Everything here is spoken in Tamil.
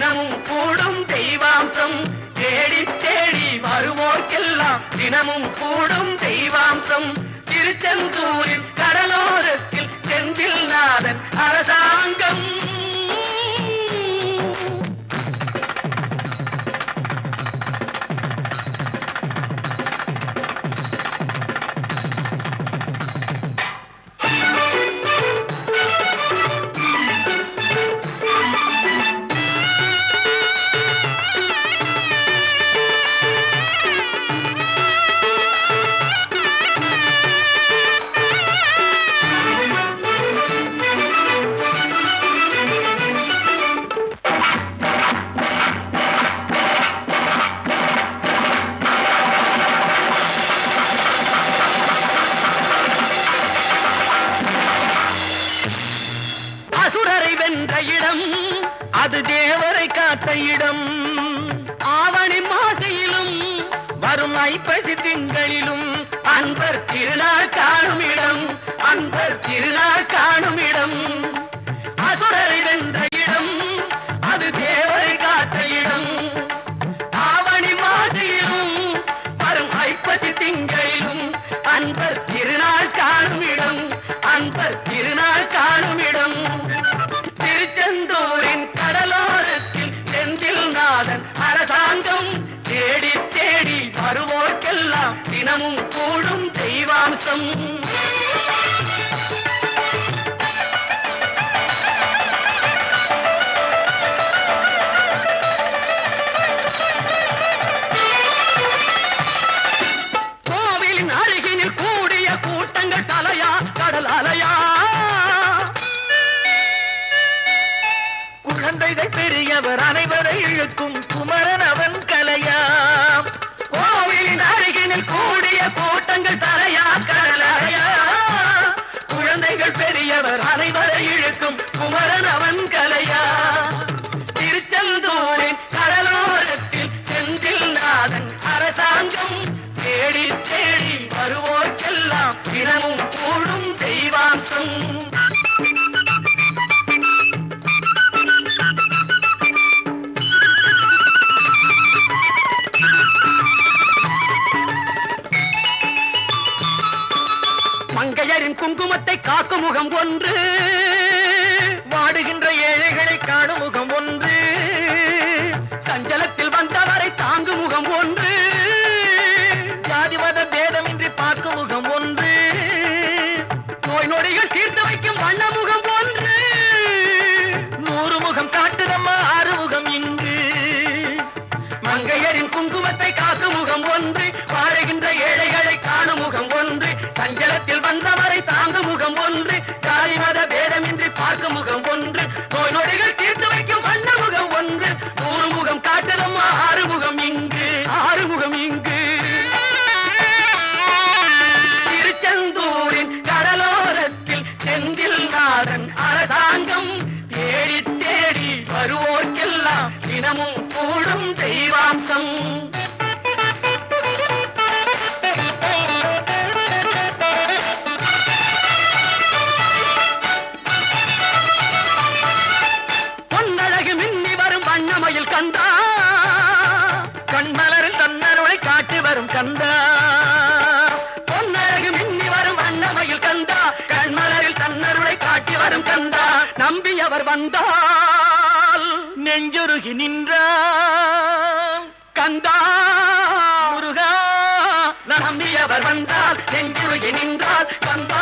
தினமும் கூடும் தெய்வாம்சம் தேடி தேடி வருவோர்க்கெல்லாம் தினமும் கூடும் தெய்வாம்சம் திருச்செந்தூரின் கடலோரத்தில் செந்தில் நாதன் அரசாங்கம் அது தேவரை காத்த இடம் ஆவணி மாசையிலும் வரும் ஐப்பசி திங்களிலும் அன்பர் திருநாள் காணும் இடம் அன்பர் திருநாள் காணும் இடம் அசுரரை வென்ற இடம் அது தேவரை காத்த இடம் ஆவணி மாசையிலும் வரும் ஐப்பசி திங்களிலும் அன்பர் திருநாள் காணும் இடம் அன்பர் திருநாள் காணும் இடம் திருச்செந்தூரின் கடலோரத்தில் செந்தில் நாதன் அரசாங்கம் தேடி தேடி வருவோர்க்கெல்லாம் தினமும் கூடும் தெய்வாம்சம் கோவிலின் அருகினில் கூடிய கூட்டங்கள் தலையா கடல் அலையா குழந்தைகள் பெரியவர் அனைவரை இழுக்கும் குமரன் அவன் கலையா கோவிலின் அருகினில் கூடிய கூட்டங்கள் தலையா கடலையா குழந்தைகள் பெரியவர் அனைவரை இழுக்கும் குமரன் அவன் கலையா திருச்செந்தூரின் கடலோரத்தில் செந்தில் நாதன் அரசாங்கம் தேடி தேடி வருவோர்க்கெல்லாம் தினமும் கூடும் தெய்வாம்சம் மங்கையரின் குங்குமத்தை காக்கும் முகம் ஒன்று வாடுகின்ற ஏழைகளை காணும் முகம் ஒன்று சஞ்சலத்தில் வந்தவரை தாங்கும் முகம் ஒன்று ஜாதி மத பேதமின்றி பார்க்கும் முகம் ஒன்று நோய் நொடிகள் தீர்த்து வைக்கும் வண்ண முகம் ஒன்று 100 முகம் காட்டுதம்மா 6 முகம் இங்கு மங்கையரின் குங்குமத்தை காக்கும் முகம் ஒன்று வாடுகின்ற ஏழைகளை காணும் முகம் ஒன்று சஞ்சலத்தில் வந்தவரை தாங்கும் முகம் ஒன்று ஜாதி மத பேதமின்றி பார்க்கும் முகம் ஒன்று நோய் நொடிகள் தீர்த்து வைக்கும் வண்ண முகம் ஒன்று 100 முகம் காட்டுதம்மா 6 முகம் இங்கு 6 முகம் இங்கு திருச்செந்தூரின் கடலோரத்தில் செந்தில் நாதன் அரசாங்கம் தேடி தேடி வருவோர்க்கெல்லாம் தினமும் கூடும் தெய்வாம்சம் மயில் கந்தா கண்மலரில் தன்னருளை காட்டி வரும் கந்தா பொன்னழகு மின்னி வரும் அன்னமயில் கந்தா கண்மலரில் தன்னருளை காட்டி வரும் கந்தா நம்பியவர் வந்தால் நெஞ்சுருகி நின்றான் கந்தா முருகா நம்பியவர் வந்தால் நெஞ்சுருகி நின்றால் கந்தா